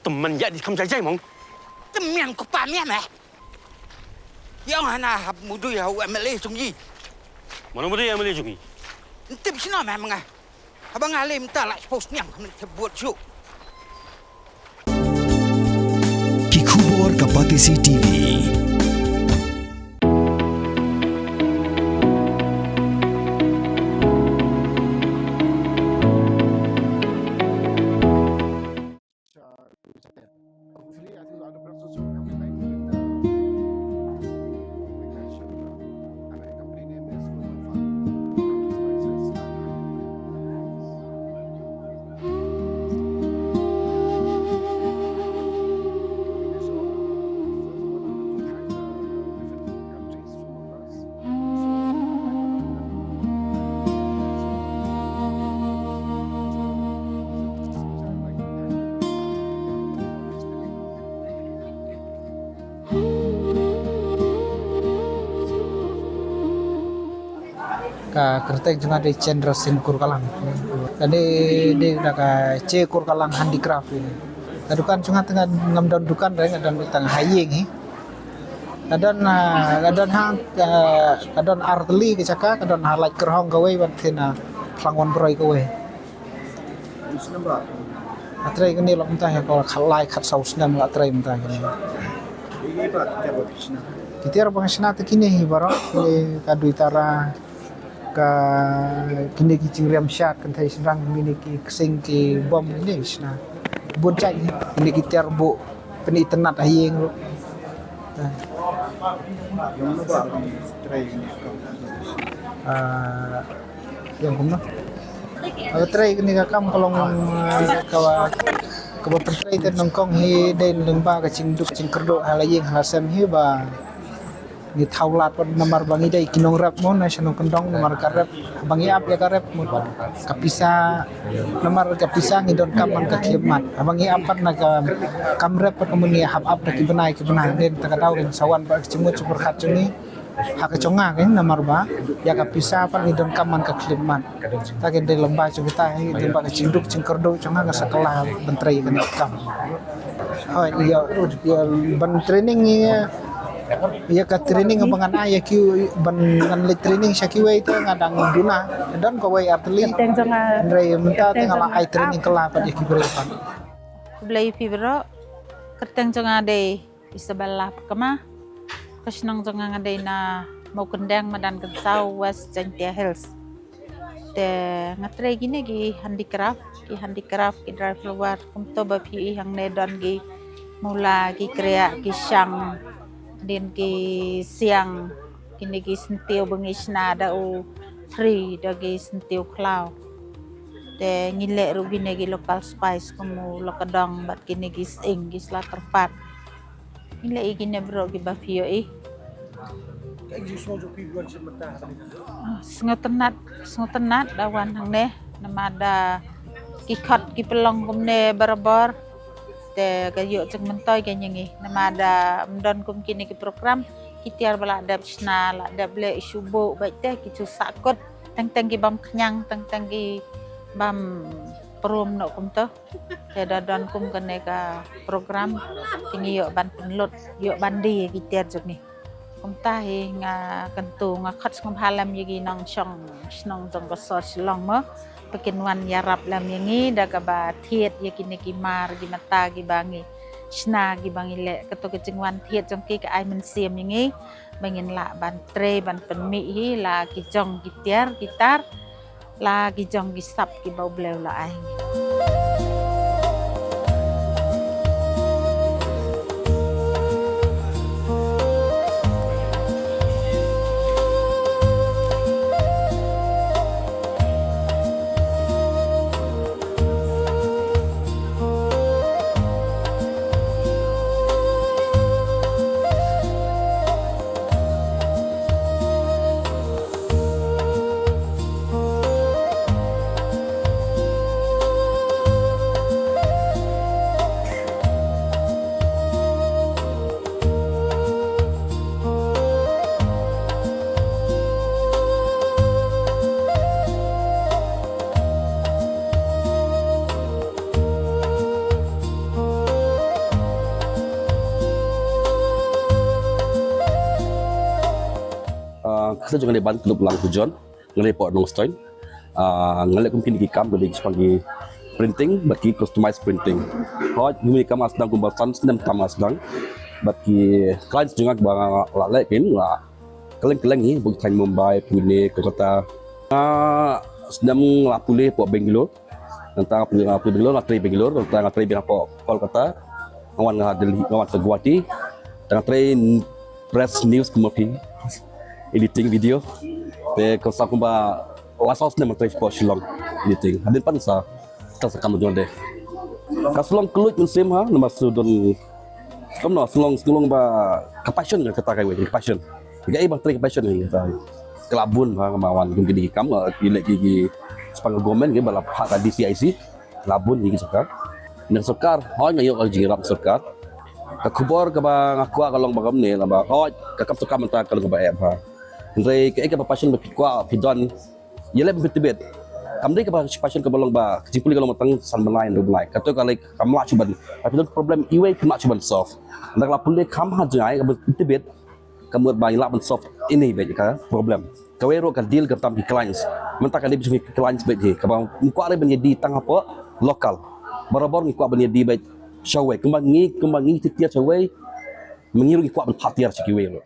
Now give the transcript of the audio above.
teman ya di kamar saja mong. Temen ko pa miya meh. Yang hana mudu ya MLA sungji. Mana boleh yang boleh jungi. Tip sino meh mga. Abang alim ta la post nyang buat show. Kikubor Kapatisi TV. Ka kertek juga di Cendra Sin Kurkalang. Tadi di ka C Kurkalang handicraft ini. Kadukan cuma tengah ngamdan dukan dan tengah haying ni. Kadon kadon arteli ke caka kadon halai kerhong gawe bantina pelangwan beroi gawe. Atrai kini lo mentah ya kalau halai kat saus dan atrai mentah ini. Kita orang pengasina tekini baru kadu itara ka kini ki cingriam syat kan thai serang mini ki kesing ki bom ini sna bun cai ini ki terbu peni tenat hayeng lo yang kumno trai kini ka kam kolong kawa kawa trai ten nongkong hi den lemba ka cingduk cingkerdo halayeng halasem hi ba ni thaulat pun nomor bangi dai kinong rap mon nasional kendong nomor karep bangi ap ya karep mon kapisa nomor kapisa ngidon kaman ka klimat bangi apat na ka kamrep pun kemuni hap ap ki benai den takadau den sawan ba cemut super kacungi hak conga kan nomor ba ya kapisa apa ngidon kaman ka klimat tagen de lembah cerita lemba ka cinduk cingkerdo conga ka sekolah bentrai kan kam oh iya ban training ya ka training abangan ayah ki ban ngan le training syakiwe itu ngadang duna dan ko way atli ndre minta tengala ai training kala pa ki berepan blai fibro kerteng jonga de isabella kama kasnang jonga ngade na mau kendang madan kensau west Jantia Hills te ngatre gine gi handicraft ki drive luar kumto ba pi hang nedon gi mula gi krea gi syang din ki siang kini ki sentiu bengis na da u free da ki sentiu cloud te ngile rubine ki local spice kamu lokadang bat kini ki sing ki slaterpat ngile igine bro ki bafio sengotenat dawan hang ne namada ki khat ki pelong kumne barabor te gayo ceng mentoy ganyangi namada mdon kum kini ki program kitiar bala dab sna la dable isubo baik teh ki sakot teng ki bam kenyang teng ki bam perum no kum to te dadon kum kene ka program tinggi yo ban penlut yo bandi kitiar jog ni kum tahi nga kentu nga khat ngam halam yigi nang chong snong jong ko sor silong mo pekinwan yarap lam yangi daga ba thiet yakini ki mar gi mata gi bangi sna gi bangi le keto kecingwan thiet jong ki ka ai men siam yangi bangin la ban tre ban penmi hi la ki jong gitar la ki jong gi sap ki bau bleu la ai Asal jangan diban klub lang tujuan, ngalai pot nong stein, ngalai kumkin kam boleh sepanggil printing, bagi customize printing. Hot gumi kam asdang kumbasan senam kam asdang, bagi clients juga bang lalai pin lah. Keleng ni bukan Mumbai, Pune, Kolkata. Sedang lapule pot Bangalore. Tentang lapule Bangalore, latri Bangalore, tentang latri bina pot Kolkata. Awan Delhi, awan ke Guwahati. Tentang latri press news kemudian editing video. Te kalau kumba wasau sedang latri pot Shillong editing. Hadin pan sa kamu jual deh. Kasulong kelut musim ha, nama sudon. Kamu selong ba kapassion kata kau kapassion. Gaya bang trik passion ni kata kelabun bang mawan mungkin di kam pilih gigi sepanggal gomen gigi balap hak di CIC labun gigi sokar dan sokar hoi ngayo kau jirap sokar kubor ke bang aku kalau bang ni lah bang hoi kakap sokar mentah kalau bang ha ndai ke passion berpikwa pidon yele betibet kamdai ke passion ke balong ba kecipuli kalau matang san benlain do belai kata kalau kamu cuban tapi problem iwe kamu cuban solve ndak lapule kam ha jai ke betibet kamu banyak lah men-solve ini baik kan problem. Kau kan deal ke tampi clients. Mentah kan dia bisa clients baik je. Kau kau ada menjadi tang apa lokal. Barabar kau menjadi baik showway. Kembangi setiap showway mengiru kau berhatiar sekiwe.